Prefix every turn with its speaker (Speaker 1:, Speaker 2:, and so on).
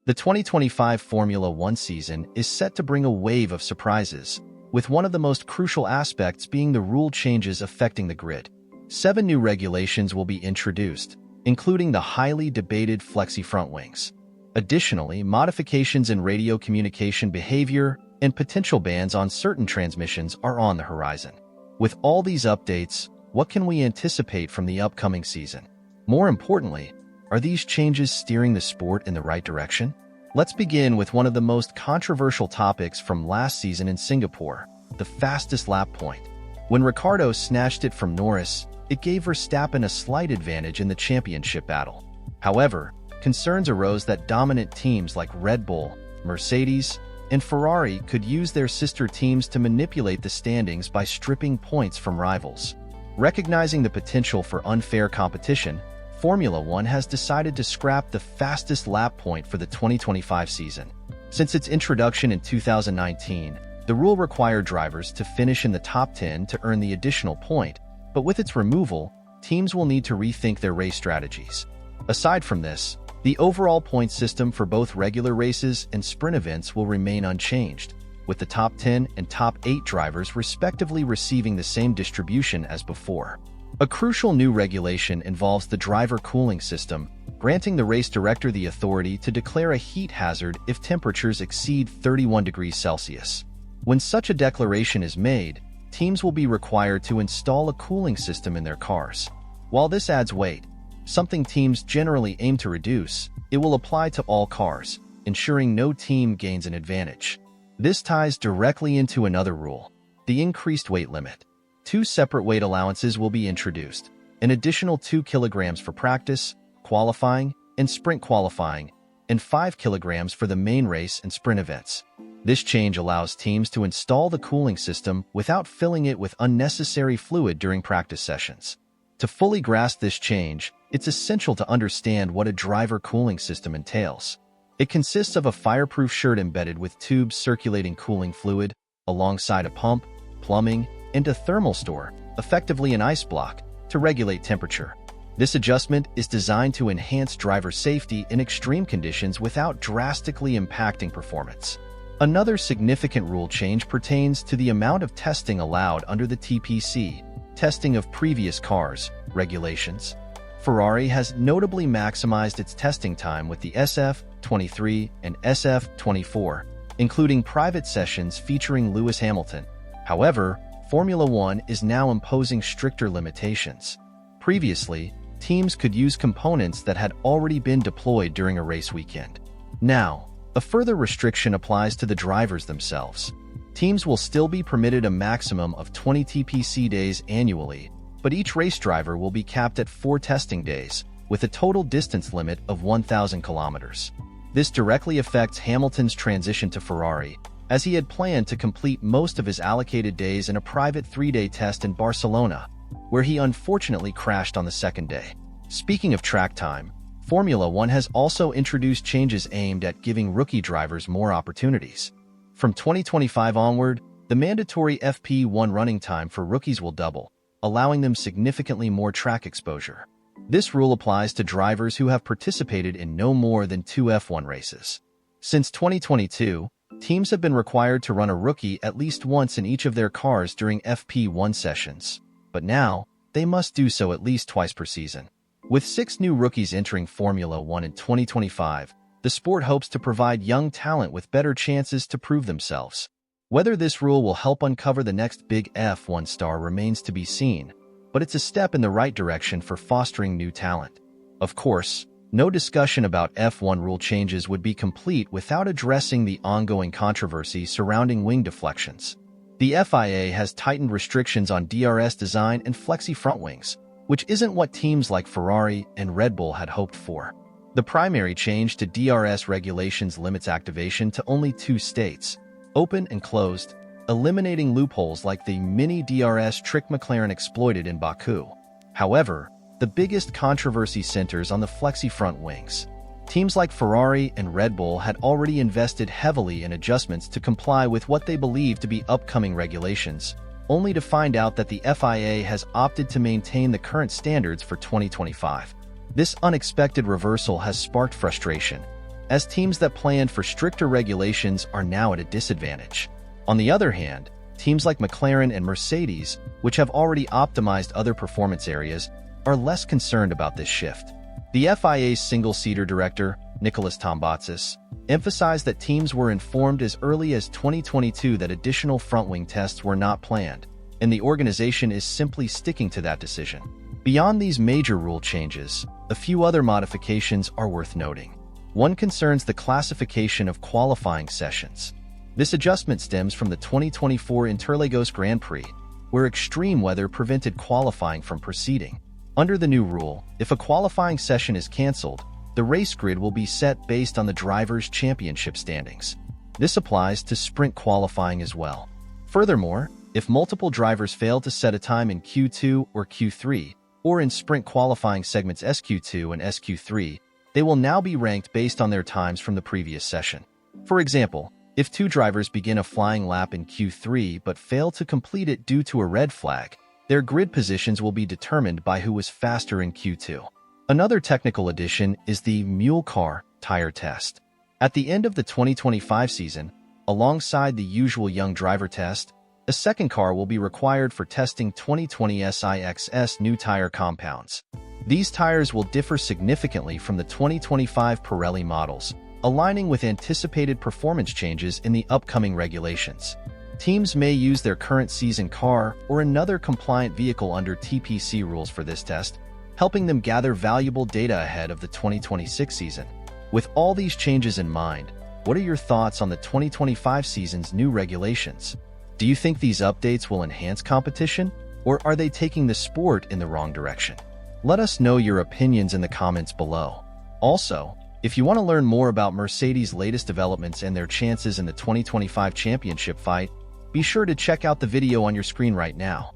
Speaker 1: The 2025 Formula One season is set to bring a wave of surprises, with one of the most crucial aspects being the rule changes affecting the grid. 7 new regulations will be introduced, including the highly debated flexi front wings. Additionally, modifications in radio communication behavior and potential bans on certain transmissions are on the horizon. With all these updates, what can we anticipate from the upcoming season? More importantly, are these changes steering the sport in the right direction? Let's begin with one of the most controversial topics from last season in Singapore, the fastest lap point. When Ricciardo snatched it from Norris, it gave Verstappen a slight advantage in the championship battle. However, concerns arose that dominant teams like Red Bull, Mercedes, and Ferrari could use their sister teams to manipulate the standings by stripping points from rivals. Recognizing the potential for unfair competition, Formula One has decided to scrap the fastest lap point for the 2025 season. Since its introduction in 2019, the rule required drivers to finish in the top 10 to earn the additional point, but with its removal, teams will need to rethink their race strategies. Aside from this, the overall point system for both regular races and sprint events will remain unchanged, with the top 10 and top 8 drivers respectively receiving the same distribution as before. A crucial new regulation involves the driver cooling system, granting the race director the authority to declare a heat hazard if temperatures exceed 31 degrees Celsius. When such a declaration is made, teams will be required to install a cooling system in their cars. While this adds weight, something teams generally aim to reduce, it will apply to all cars, ensuring no team gains an advantage. This ties directly into another rule, the increased weight limit. 2 separate weight allowances will be introduced, an additional 2 kilograms for practice, qualifying, and sprint qualifying, and 5 kilograms for the main race and sprint events. This change allows teams to install the cooling system without filling it with unnecessary fluid during practice sessions. To fully grasp this change, it's essential to understand what a driver cooling system entails. It consists of a fireproof shirt embedded with tubes circulating cooling fluid, alongside a pump, plumbing, and a thermal store, effectively an ice block, to regulate temperature. This adjustment is designed to enhance driver safety in extreme conditions without drastically impacting performance. Another significant rule change pertains to the amount of testing allowed under the TPC, testing of previous cars, regulations. Ferrari has notably maximized its testing time with the SF23 and SF24, including private sessions featuring Lewis Hamilton. However, Formula One is now imposing stricter limitations. Previously, teams could use components that had already been deployed during a race weekend. Now, a further restriction applies to the drivers themselves. Teams will still be permitted a maximum of 20 TPC days annually, but each race driver will be capped at 4 testing days, with a total distance limit of 1,000 kilometers. This directly affects Hamilton's transition to Ferrari, as he had planned to complete most of his allocated days in a private 3-day test in Barcelona, where he unfortunately crashed on the second day. Speaking of track time, Formula One has also introduced changes aimed at giving rookie drivers more opportunities. From 2025 onward, the mandatory FP1 running time for rookies will double, allowing them significantly more track exposure. This rule applies to drivers who have participated in no more than 2 F1 races. Since 2022, teams have been required to run a rookie at least once in each of their cars during FP1 sessions, but now they must do so at least twice per season. With 6 new rookies entering Formula One in 2025, the sport hopes to provide young talent with better chances to prove themselves. Whether this rule will help uncover the next big F1 star remains to be seen, but it's a step in the right direction for fostering new talent. Of course, no discussion about F1 rule changes would be complete without addressing the ongoing controversy surrounding wing deflections. The FIA has tightened restrictions on DRS design and flexi front wings, which isn't what teams like Ferrari and Red Bull had hoped for. The primary change to DRS regulations limits activation to only 2 states, open and closed, eliminating loopholes like the mini DRS trick McLaren exploited in Baku. However, the biggest controversy centers on the flexi front wings. Teams like Ferrari and Red Bull had already invested heavily in adjustments to comply with what they believe to be upcoming regulations, only to find out that the FIA has opted to maintain the current standards for 2025. This unexpected reversal has sparked frustration, as teams that planned for stricter regulations are now at a disadvantage. On the other hand, teams like McLaren and Mercedes, which have already optimized other performance areas, are less concerned about this shift. The FIA's single-seater director, Nicholas Tombatsis, emphasized that teams were informed as early as 2022 that additional front-wing tests were not planned, and the organization is simply sticking to that decision. Beyond these major rule changes, a few other modifications are worth noting. One concerns the classification of qualifying sessions. This adjustment stems from the 2024 Interlagos Grand Prix, where extreme weather prevented qualifying from proceeding. Under the new rule, if a qualifying session is cancelled, the race grid will be set based on the driver's championship standings. This applies to sprint qualifying as well. Furthermore, if multiple drivers fail to set a time in Q2 or Q3, or in sprint qualifying segments SQ2 and SQ3, they will now be ranked based on their times from the previous session. For example, if two drivers begin a flying lap in Q3 but fail to complete it due to a red flag, their grid positions will be determined by who was faster in Q2. Another technical addition is the mule car tire test. At the end of the 2025 season, alongside the usual young driver test, a second car will be required for testing 2020 SIXS new tire compounds. These tires will differ significantly from the 2025 Pirelli models, aligning with anticipated performance changes in the upcoming regulations. Teams may use their current season car or another compliant vehicle under TPC rules for this test, helping them gather valuable data ahead of the 2026 season. With all these changes in mind, what are your thoughts on the 2025 season's new regulations? Do you think these updates will enhance competition, or are they taking the sport in the wrong direction? Let us know your opinions in the comments below. Also, if you want to learn more about Mercedes' latest developments and their chances in the 2025 championship fight, be sure to check out the video on your screen right now.